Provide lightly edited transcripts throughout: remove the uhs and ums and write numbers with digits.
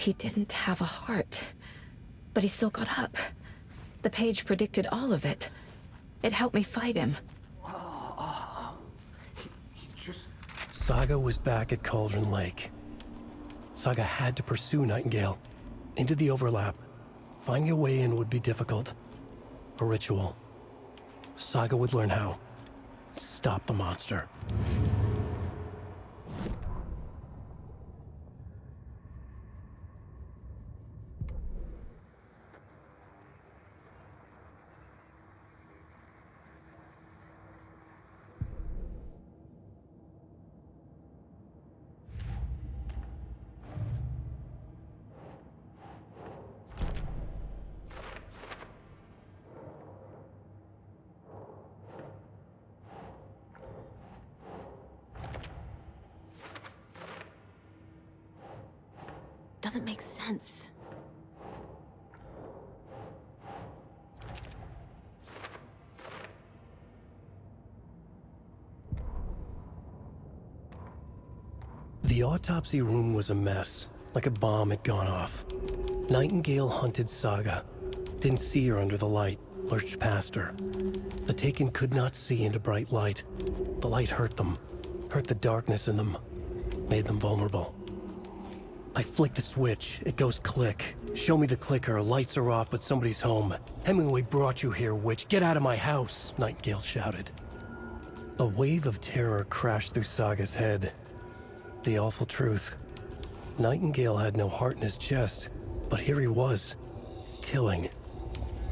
He didn't have a heart, but he still got up. The page predicted all of it. It helped me fight him. He just... Saga was back at Cauldron Lake. Saga had to pursue Nightingale into the overlap. Finding a way in would be difficult. A ritual. Saga would learn how. Stop the monster. Doesn't make sense. The autopsy room was a mess, like a bomb had gone off. Nightingale hunted Saga. Didn't see her under the light, lurched past her. The Taken could not see into bright light. The light hurt them, hurt the darkness in them, made them vulnerable. I flick the switch, it goes click. Show me the clicker, lights are off, but somebody's home. Hemingway brought you here, witch. Get out of my house, Nightingale shouted. A wave of terror crashed through Saga's head. The awful truth. Nightingale had no heart in his chest, but here he was, killing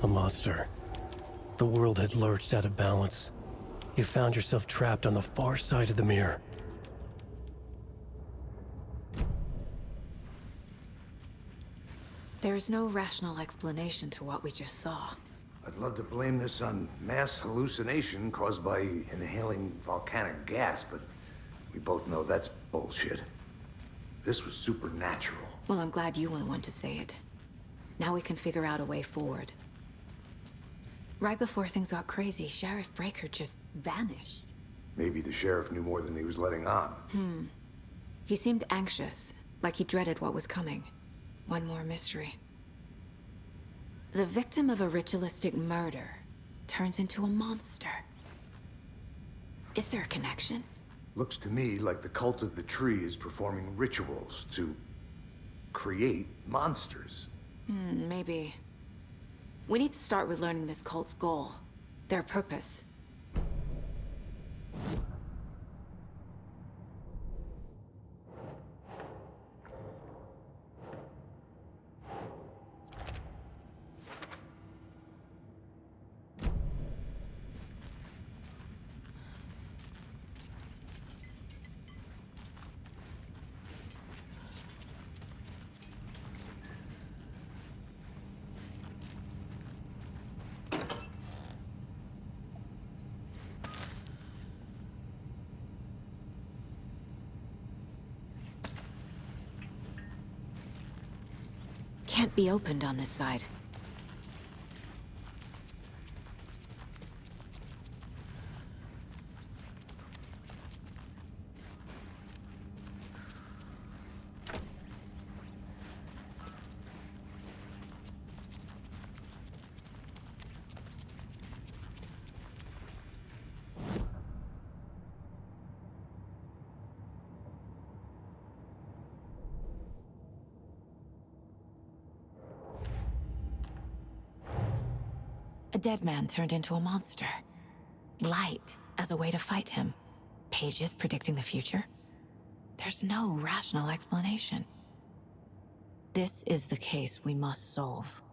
a monster. The world had lurched out of balance. You found yourself trapped on the far side of the mirror. There's no rational explanation to what we just saw. I'd love to blame this on mass hallucination caused by inhaling volcanic gas, but we both know that's bullshit. This was supernatural. Well, I'm glad you were the one to say it. Now we can figure out a way forward. Right before things got crazy, Sheriff Breaker just vanished. Maybe the sheriff knew more than he was letting on. He seemed anxious, like he dreaded what was coming. One more mystery. The victim of a ritualistic murder turns into a monster. Is there a connection? Looks to me like the cult of the tree is performing rituals to create monsters. Maybe. We need to start with learning this cult's goal, their purpose. Can't be opened on this side. A dead man turned into a monster. Light as a way to fight him. Pages predicting the future. There's no rational explanation. This is the case we must solve.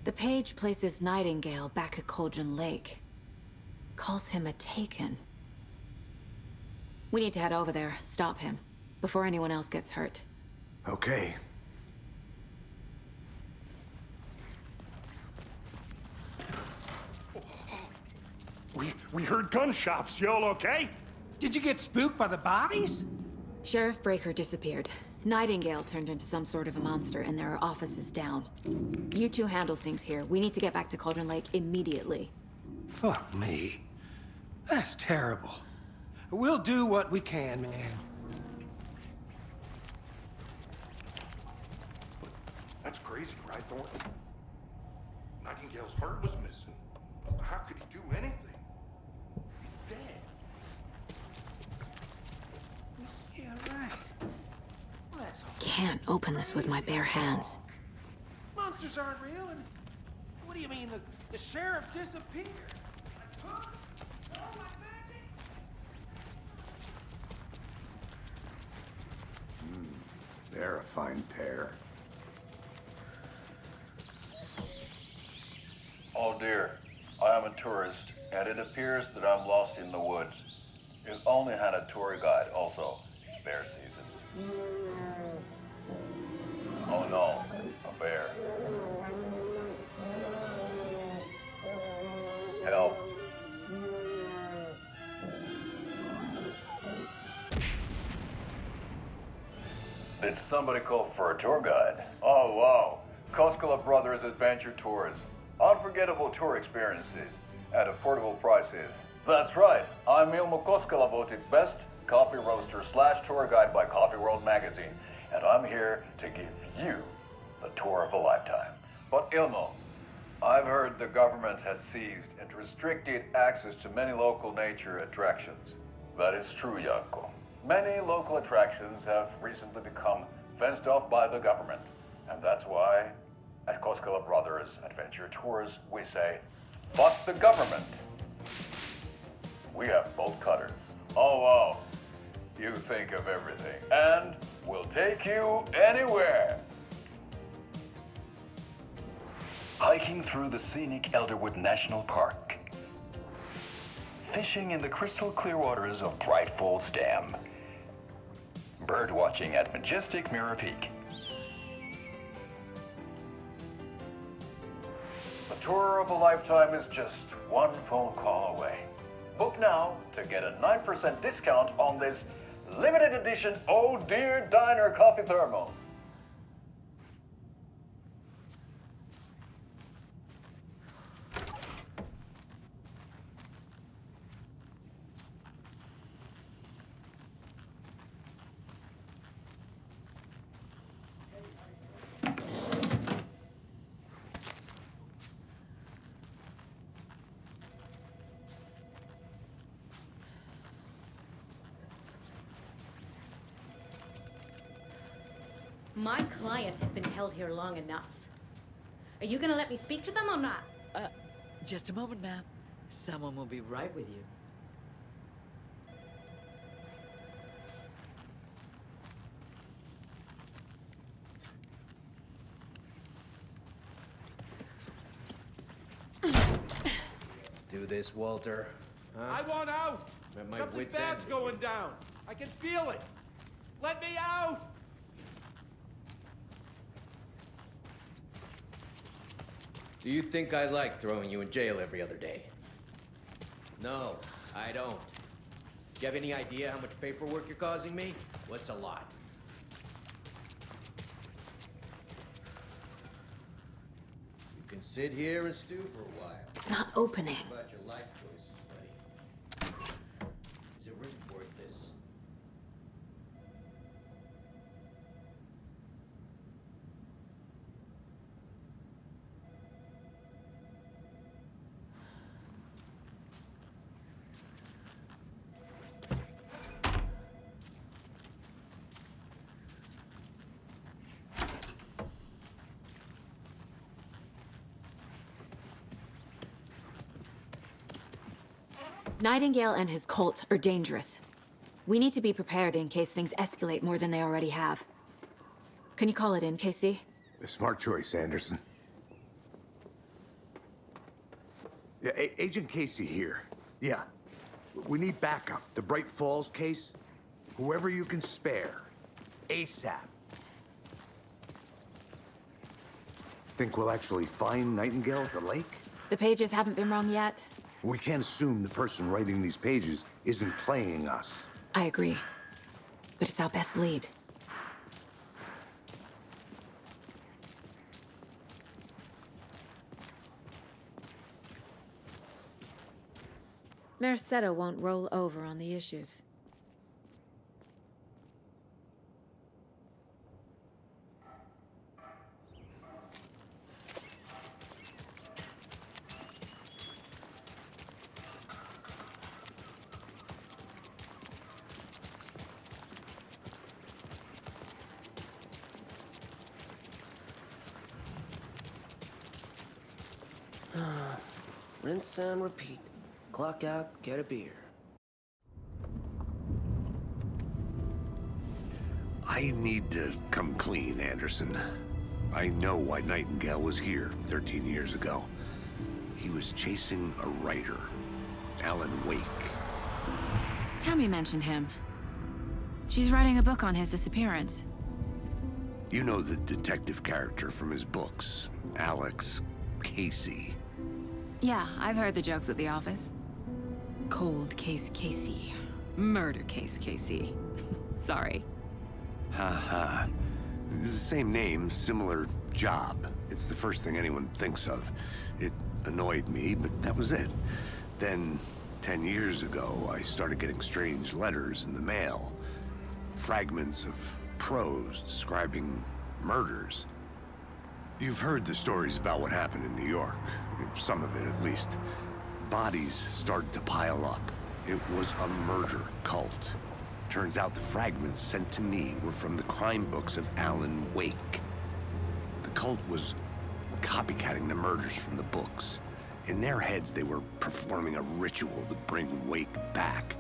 The page places Nightingale back at Cauldron Lake. Calls him a Taken. We need to head over there, stop him, before anyone else gets hurt. Okay. We heard gunshots. Y'all okay? Did you get spooked by the bodies? Sheriff Breaker disappeared. Nightingale turned into some sort of a monster, and there are offices down. You two handle things here. We need to get back to Cauldron Lake immediately. Fuck me. That's terrible. We'll do what we can, man. That's crazy, right, Thornton? Nightingale's heart was missing. How could he do anything? He's dead. Yeah, right. Well, that's all. Can't open this with my bare hands. Monsters aren't real, and what do you mean the sheriff disappeared? Like, huh? Oh, my magic! They're a fine pair. Oh dear, I am a tourist, and it appears that I'm lost in the woods. You've only had a tour guide, also. It's bear season. Oh no, a bear. Help. Did somebody call for a tour guide? Oh wow, Koskela Brothers Adventure Tours. Unforgettable tour experiences at affordable prices. That's right, I'm Ilmo Koskela, voted best coffee roaster / tour guide by Coffee World magazine, and I'm here to give you the tour of a lifetime. But Ilmo, I've heard the government has seized and restricted access to many local nature attractions. That is true, Janko. Many local attractions have recently become fenced off by the government, and that's why at Koskela Brothers Adventure Tours, we say, fuck the government. We have bolt cutters. Oh, wow. You think of everything. And we'll take you anywhere. Hiking through the scenic Elderwood National Park. Fishing in the crystal clear waters of Bright Falls Dam. Bird watching at majestic Mirror Peak. The tour of a lifetime is just one phone call away. Book now to get a 9% discount on this limited edition Oh Dear Diner coffee thermos. My client has been held here long enough. Are you gonna let me speak to them or not? Just a moment, ma'am. Someone will be right with you. Do this, Walter. Huh? I want out! At my Something wit's bad's end. going down. I can feel it. Let me out! Do you think I like throwing you in jail every other day? No, I don't. Do you have any idea how much paperwork you're causing me? What's a lot? You can sit here and stew for a while. It's not opening. What about your life choices, buddy? Is it really worth this? Nightingale and his cult are dangerous. We need to be prepared in case things escalate more than they already have. Can you call it in, KC? A smart choice, Anderson. Yeah, Agent Casey here. Yeah. We need backup. The Bright Falls case. Whoever you can spare. ASAP. Think we'll actually find Nightingale at the lake? The pages haven't been rung yet. We can't assume the person writing these pages isn't playing us. I agree. But it's our best lead. Merced won't roll over on the issues. Rinse and repeat. Clock out, get a beer. I need to come clean, Anderson. I know why Nightingale was here 13 years ago. He was chasing a writer, AlanWake. Tammy mentioned him. She's writing a book on his disappearance. You know the detective character from his books, Alex Casey. Yeah, I've heard the jokes at the office. Cold case Casey. Murder case Casey. Sorry. Ha. It's the same name, similar job. It's the first thing anyone thinks of. It annoyed me, but that was it. Then, 10 years ago, I started getting strange letters in the mail. Fragments of prose describing murders. You've heard the stories about what happened in New York. Some of it, at least. Bodies started to pile up. It was a murder cult. Turns out the fragments sent to me were from the crime books of AlanWake. The cult was copycatting the murders from the books. In their heads, they were performing a ritual to bring Wake back.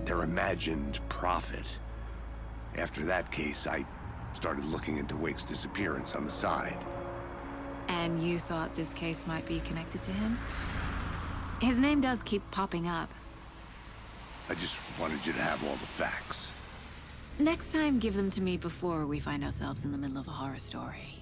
Their imagined prophet. After that case, I started looking into Wake's disappearance on the side. And you thought this case might be connected to him? His name does keep popping up. I just wanted you to have all the facts. Next time, give them to me before we find ourselves in the middle of a horror story.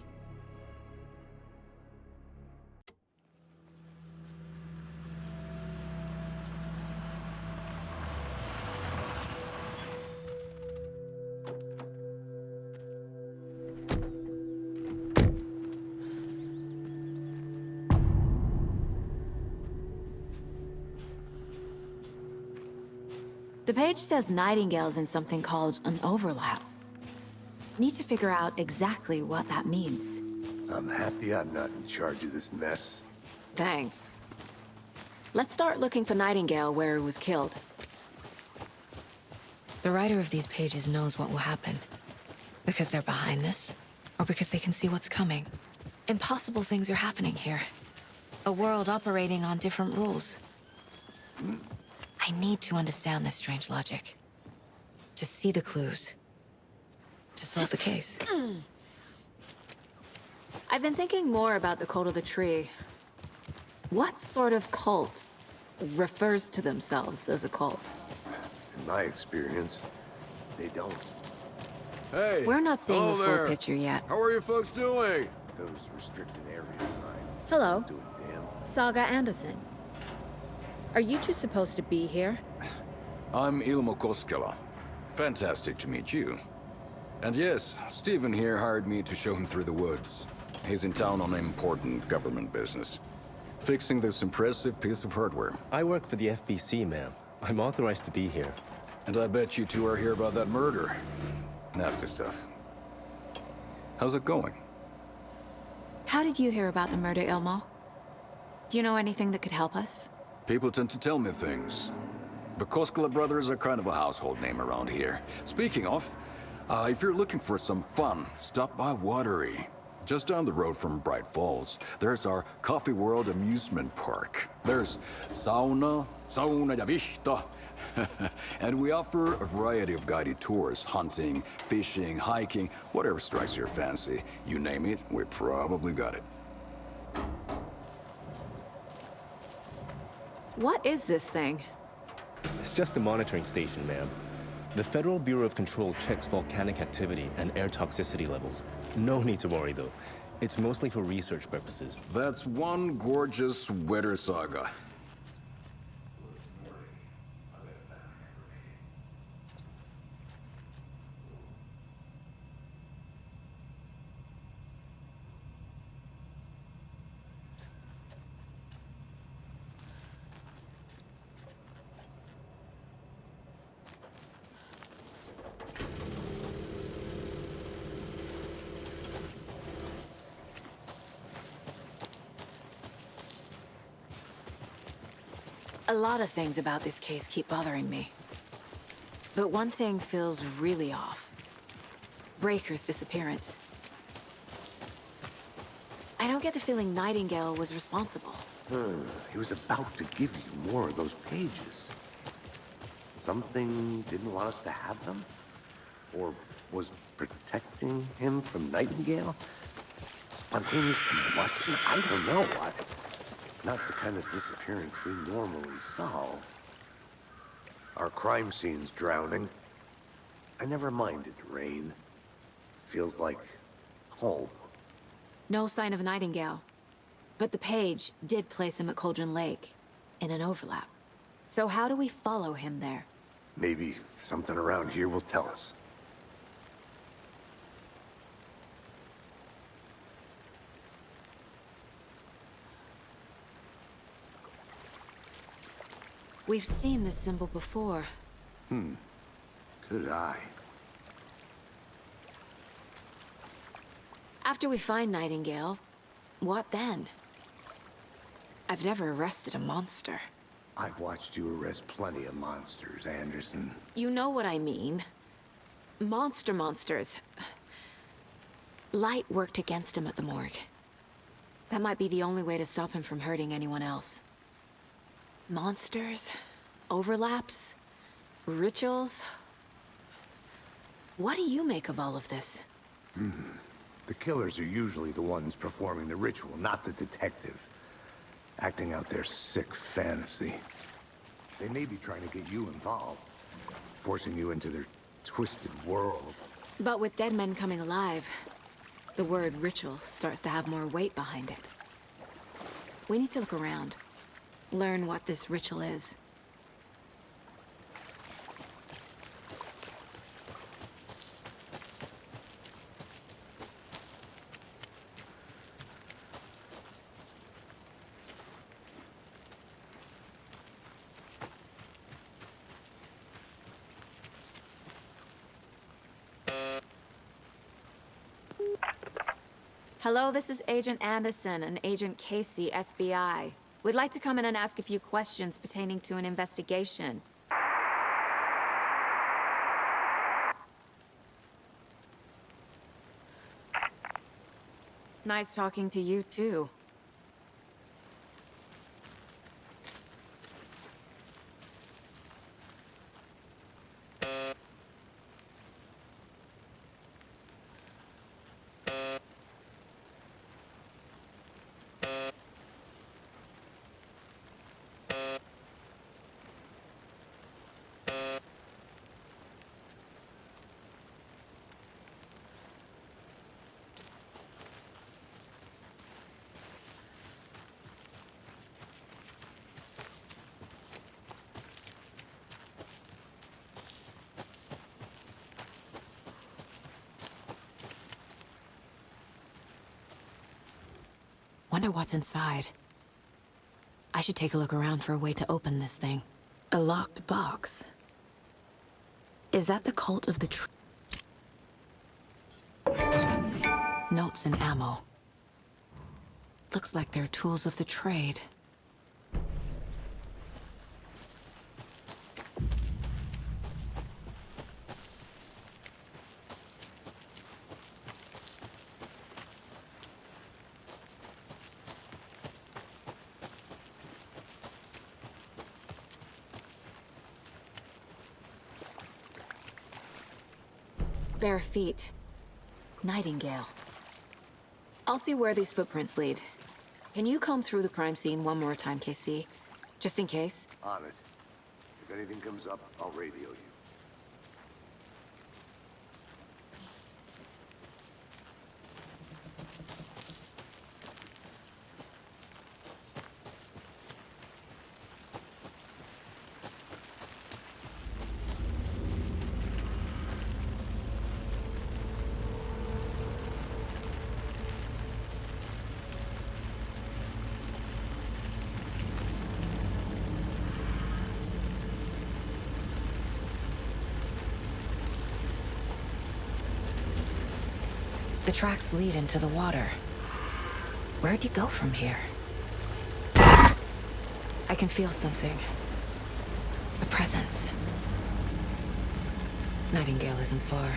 The page says Nightingale's in something called an overlap. Need to figure out exactly what that means. I'm happy I'm not in charge of this mess. Thanks. Let's start looking for Nightingale where he was killed. The writer of these pages knows what will happen. Because they're behind this, or because they can see what's coming. Impossible things are happening here. A world operating on different rules. I need to understand this strange logic. To see the clues. To solve the case. I've been thinking more about the cult of the tree. What sort of cult refers to themselves as a cult? In my experience, they don't. Hey! We're not seeing hello the full there. picture yet. How are you folks doing? Those restricted area signs. Hello. Doing damn. Saga Anderson. Are you two supposed to be here? I'm Ilmo Koskela. Fantastic to meet you. And yes, Stephen here hired me to show him through the woods. He's in town on important government business. Fixing this impressive piece of hardware. I work for the FBC, ma'am. I'm authorized to be here. And I bet you two are here about that murder. Nasty stuff. How's it going? How did you hear about the murder, Ilmo? Do you know anything that could help us? People tend to tell me things. The Koskela brothers are kind of a household name around here. Speaking of, if you're looking for some fun, stop by Watery. Just down the road from Bright Falls, there's our Coffee World amusement park. There's sauna ja vihta. And we offer a variety of guided tours, hunting, fishing, hiking, whatever strikes your fancy. You name it, we probably got it. What is this thing? It's just a monitoring station, ma'am. The Federal Bureau of Control checks volcanic activity and air toxicity levels. No need to worry, though. It's mostly for research purposes. That's one gorgeous weather saga. A lot of things about this case keep bothering me. But one thing feels really off. Breaker's disappearance. I don't get the feeling Nightingale was responsible. He was about to give you more of those pages. Something didn't want us to have them? Or was protecting him from Nightingale? Spontaneous combustion? I don't know. Not the kind of disappearance we normally solve. Our crime scene's drowning. I never minded rain. Feels like home. No sign of Nightingale. But the page did place him at Cauldron Lake, in an overlap. So how do we follow him there? Maybe something around here will tell us. We've seen this symbol before. Good eye. After we find Nightingale, what then? I've never arrested a monster. I've watched you arrest plenty of monsters, Anderson. You know what I mean. Monsters. Light worked against him at the morgue. That might be the only way to stop him from hurting anyone else. Monsters? Overlaps? Rituals? What do you make of all of this? The killers are usually the ones performing the ritual, not the detective. Acting out their sick fantasy. They may be trying to get you involved, forcing you into their twisted world. But with dead men coming alive, the word ritual starts to have more weight behind it. We need to look around, learn what this ritual is. Hello, this is Agent Anderson and Agent Casey, FBI. We'd like to come in and ask a few questions pertaining to an investigation. Nice talking to you, too. Wonder what's inside. I should take a look around for a way to open this thing. A locked box. Is that the cult of the Notes and ammo. Looks like they're tools of the trade. Bare feet. Nightingale. I'll see where these footprints lead. Can you comb through the crime scene one more time, KC? Just in case? On it. If anything comes up, I'll radio you. The tracks lead into the water. Where'd you go from here? I I can feel something. A presence. Nightingale isn't far.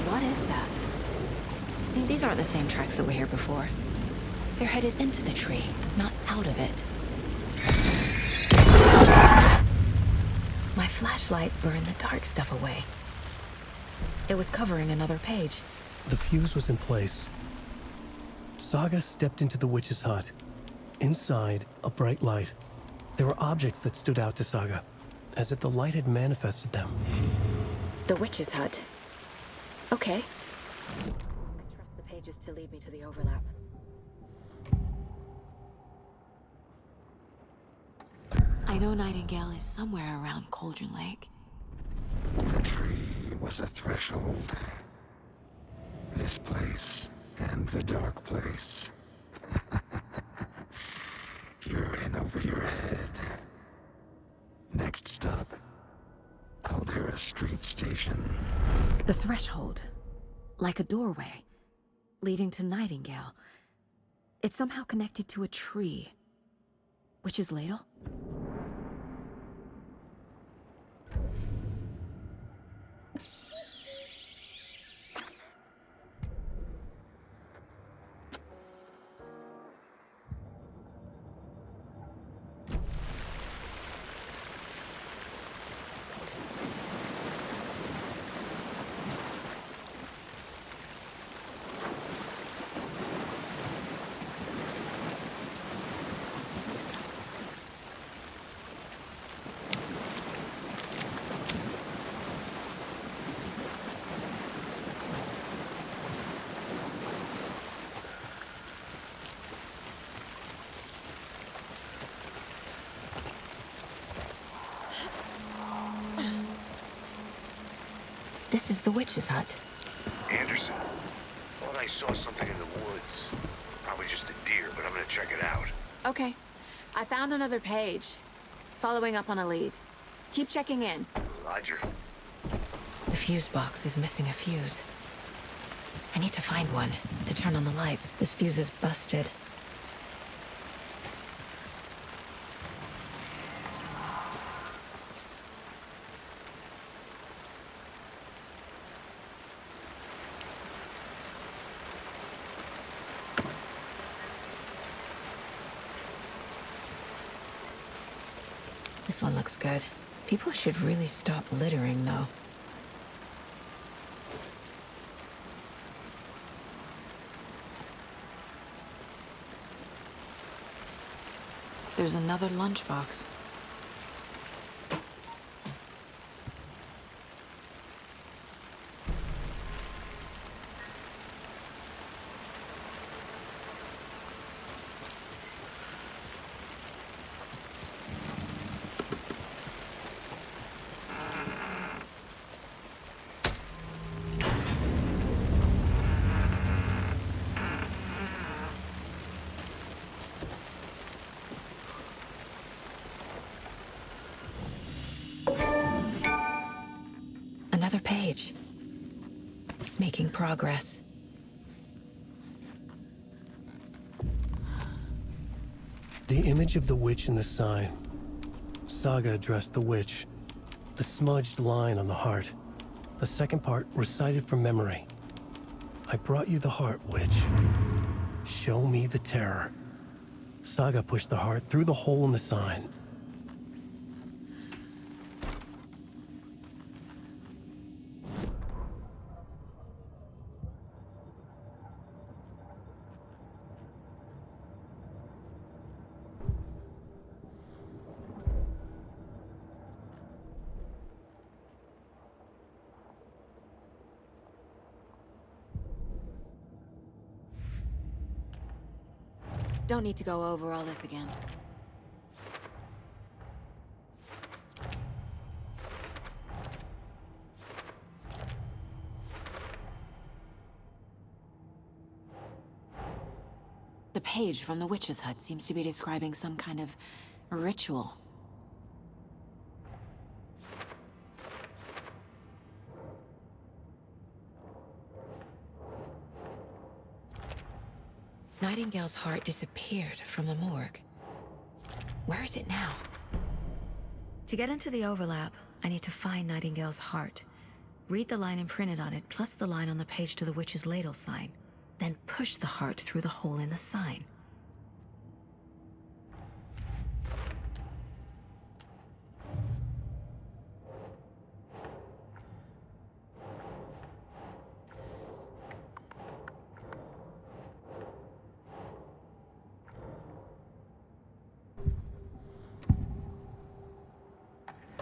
What is that? See, these aren't the same tracks that were here before. They're headed into the tree, not out of it. My flashlight burned the dark stuff away. It was covering another page. The fuse was in place. Saga stepped into the witch's hut. Inside, a bright light. There were objects that stood out to Saga, as if the light had manifested them. The witch's hut. Okay. I trust the pages to lead me to the overlap. I know Nightingale is somewhere around Cauldron Lake. The tree was a threshold. This place and the dark place. You're in over your head. Next stop, Caldera Street Station. The threshold. Like a doorway. Leading to Nightingale. It's somehow connected to a tree. Witch's ladle? This is the witch's hut. Anderson, thought I saw something in the woods. Probably just a deer, but I'm gonna check it out. Okay. I found another page. Following up on a lead. Keep checking in. Roger. The fuse box is missing a fuse. I need to find one to turn on the lights. This fuse is busted. This one looks good. People should really stop littering, though. There's another lunchbox. Another page. Making progress. The image of the witch in the sign. Saga addressed the witch. The smudged line on the heart. The second part recited from memory. I brought you the heart, witch. Show me the terror. Saga pushed the heart through the hole in the sign. Don't need to go over all this again. The page from the witch's hut seems to be describing some kind of ritual. Nightingale's heart disappeared from the morgue. Where is it now? To get into the overlap, I need to find Nightingale's heart. Read the line imprinted on it, plus the line on the page to the witch's ladle sign. Then push the heart through the hole in the sign.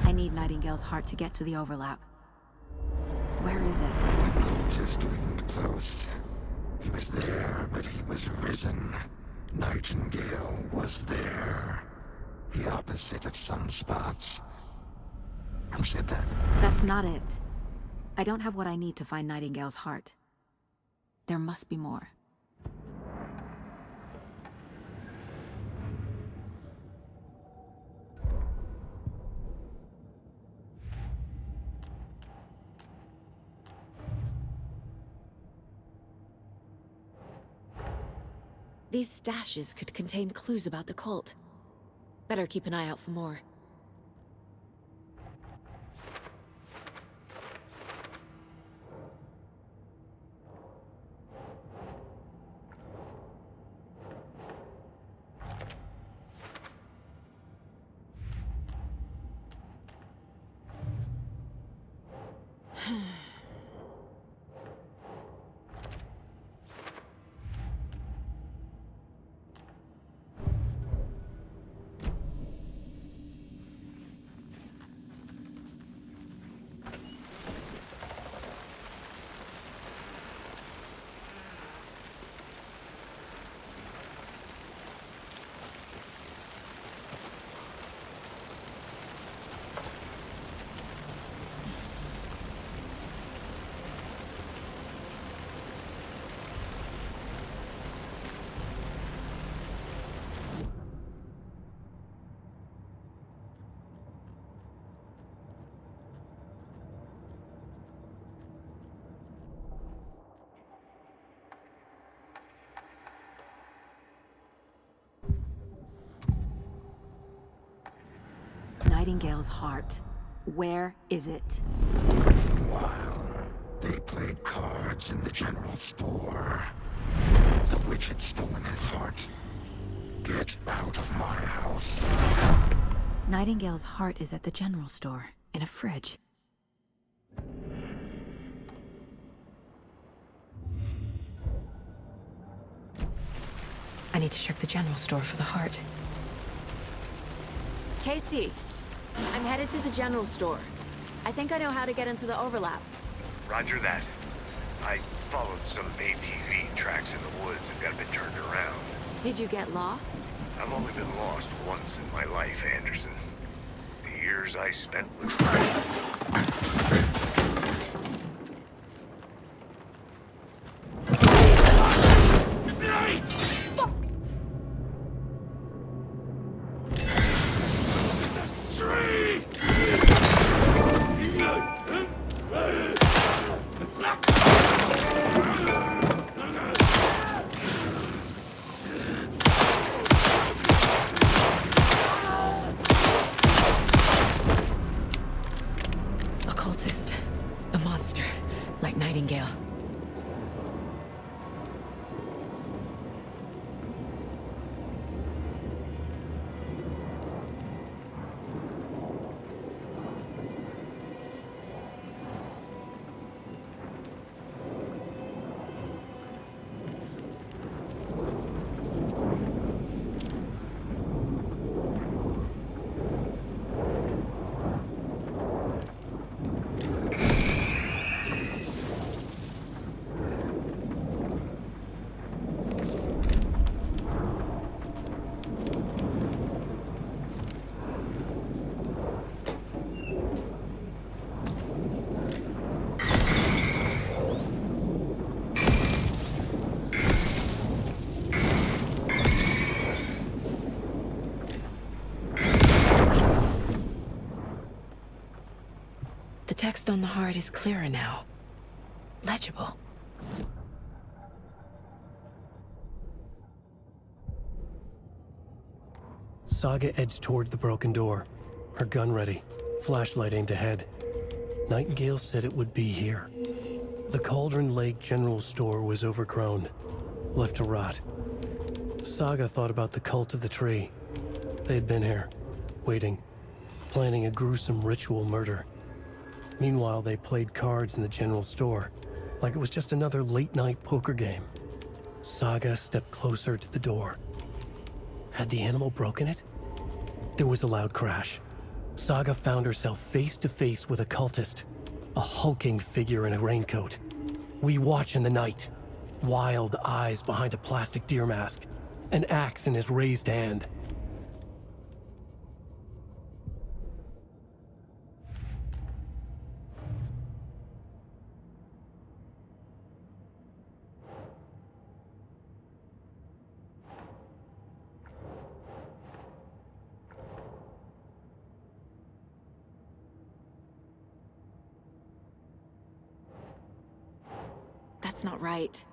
I need Nightingale's heart to get to the overlap. Where is it? The cultist leaned close. He was there, but he was risen. Nightingale was there. The opposite of sunspots. Who said that? That's not it. I don't have what I need to find Nightingale's heart. There must be more. These stashes could contain clues about the cult. Better keep an eye out for more. Nightingale's heart. Where is it? While they played cards in the general store, the witch had stolen his heart. Get out of my house. Nightingale's heart is at the general store, in a fridge. I need to check the general store for the heart. Casey, I'm headed to the general store. I think I know how to get into the overlap. Roger that. I followed some ATV tracks in the woods and got a bit turned around. Did you get lost? I've only been lost once in my life, Anderson. The years I spent with... Occultist. The text on the heart is clearer now. Legible. Saga edged toward the broken door, her gun ready, flashlight aimed ahead. Nightingale said it would be here. The Cauldron Lake General Store was overgrown, left to rot. Saga thought about the cult of the tree. They had been here, waiting, planning a gruesome ritual murder. Meanwhile, they played cards in the general store, like it was just another late-night poker game. Saga stepped closer to the door. Had the animal broken it? There was a loud crash. Saga found herself face to face with a cultist, a hulking figure in a raincoat. We watch in the night. Wild eyes behind a plastic deer mask, an axe in his raised hand. That's not right.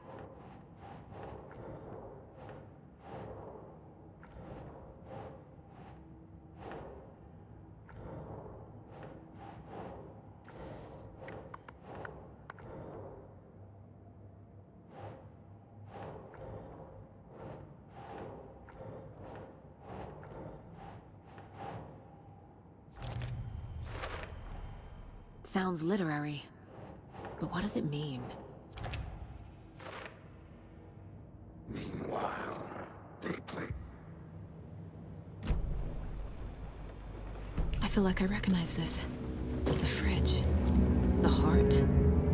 Sounds literary, but what does it mean? Meanwhile, they play. I feel like I recognize this. The fridge. The heart.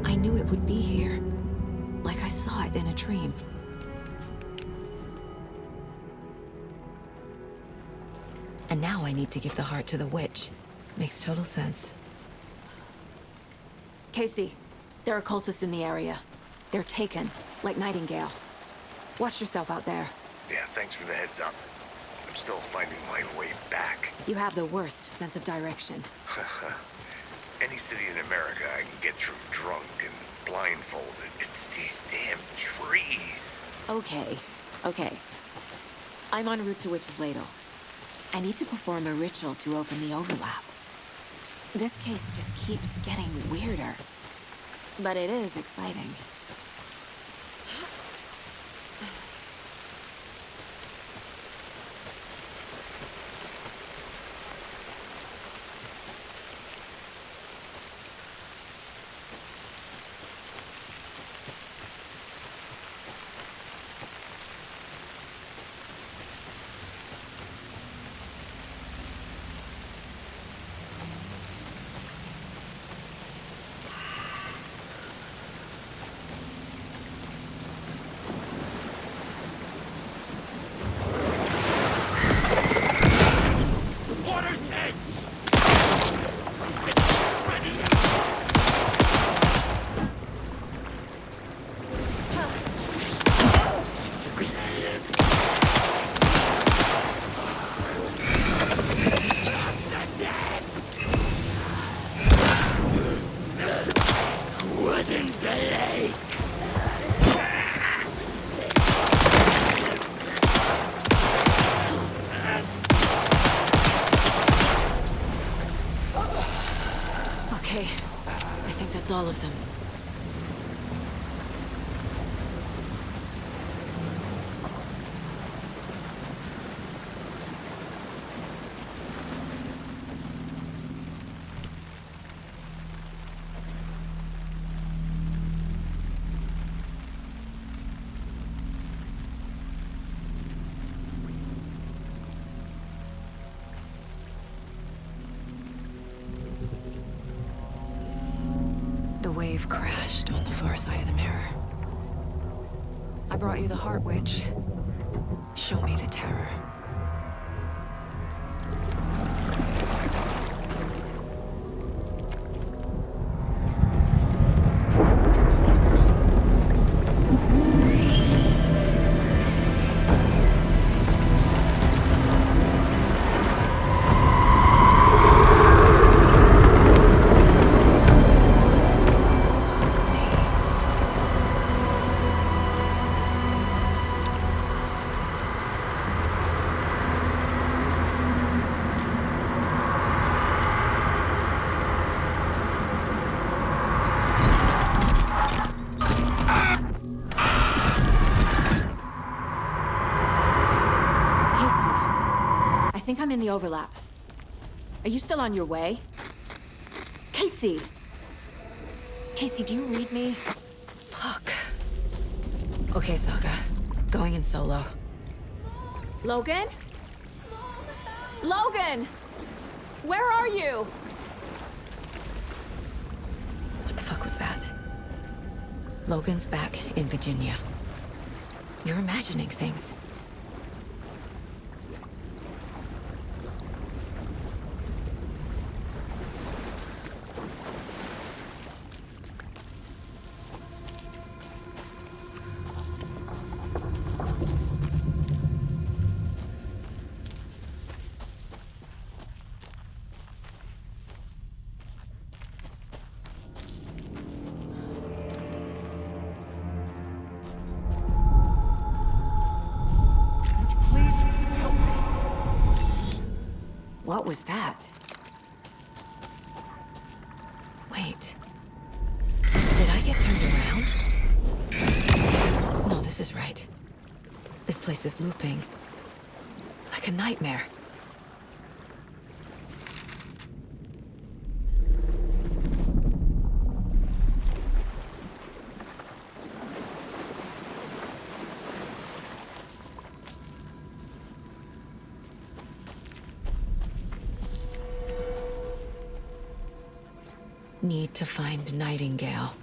I knew it would be here. Like I saw it in a dream. And now I need to give the heart to the witch. Makes total sense. Casey, there are cultists in the area. They're taken, like Nightingale. Watch yourself out there. Yeah, thanks for the heads up. I'm still finding my way back. You have the worst sense of direction. Any city in America I can get through drunk and blindfolded. It's these damn trees. Okay. I'm en route to Witch's Ladle. I need to perform a ritual to open the overlap. This case just keeps getting weirder. But it is exciting. That's all of them. The wave crashed on the far side of the mirror. I brought you the Heart Witch. Show me the terror. think I'm in the overlap. Are you still on your way? Casey! Casey, do you read me? Fuck. Okay, Saga. Going in solo. Logan? Logan! Where are you? What the fuck was that? Logan's back in Virginia. You're imagining things. What was that? Wait. Did I get turned around? No, this is right. This place is looping. Like a nightmare. Need to find Nightingale.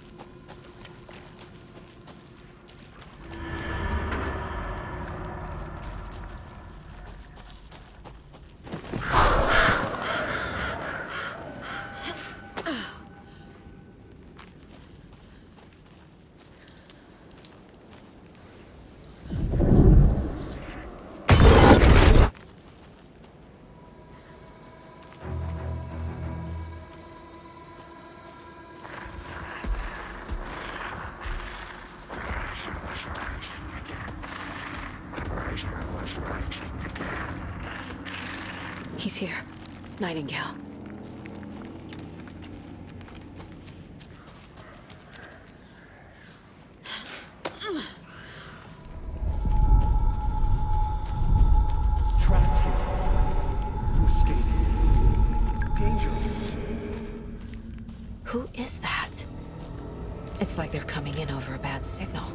He's here. Nightingale. Trapped here. To escape. Danger. Who is that? It's like they're coming in over a bad signal.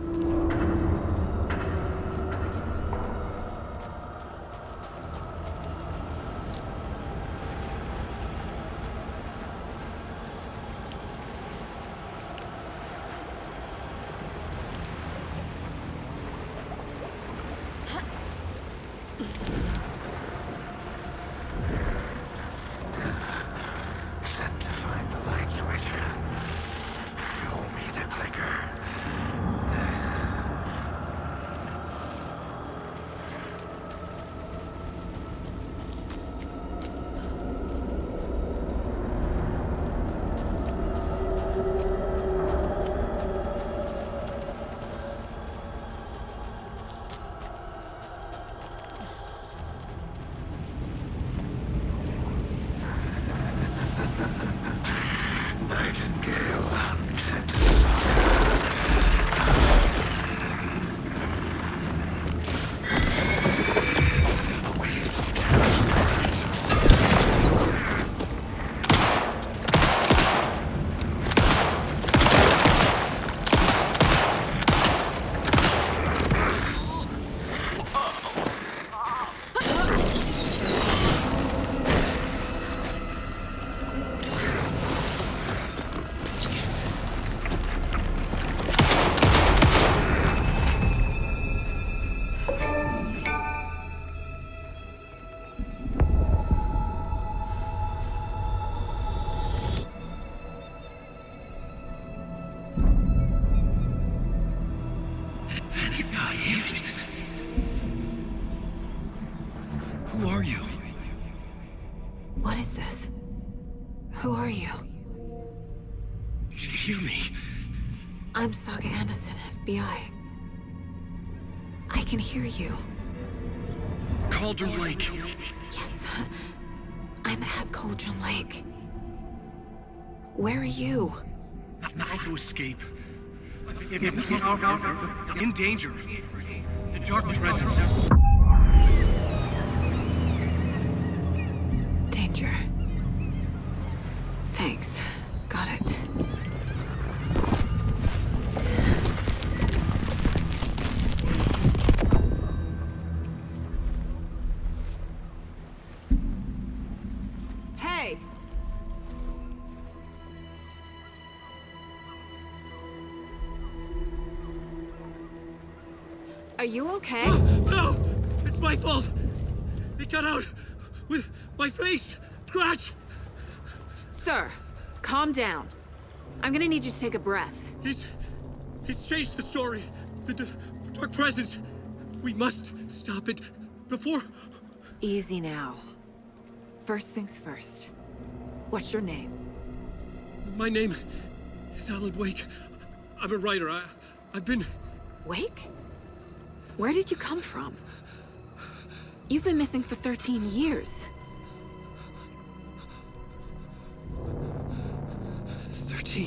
Set to find the light switch. Show me the clicker. Nightingale hunted a wave of Who are you? What is this? Who are you? Hear me. I'm Saga Anderson, FBI. I can hear you. Cauldron Lake. Yes, I'm at Cauldron Lake. Where are you? How to escape. In danger. The dark presence. Roger. Thanks. Got it. Hey! Are you okay? No! It's my fault! It got out with my face! Scratch! Sir, calm down. I'm gonna need you to take a breath. He's changed the story. The dark presence. We must stop it before... Easy now. First things first. What's your name? My name is AlanWake. I'm a writer. I've been... Wake? Where did you come from? You've been missing for 13 years. 13.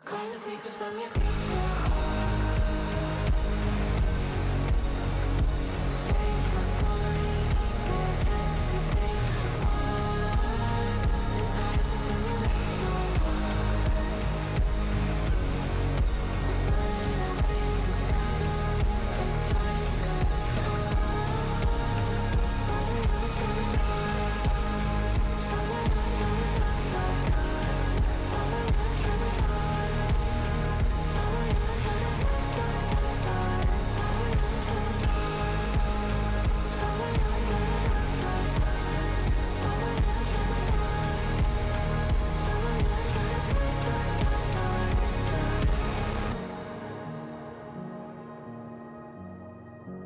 Calling secrets from your crystal.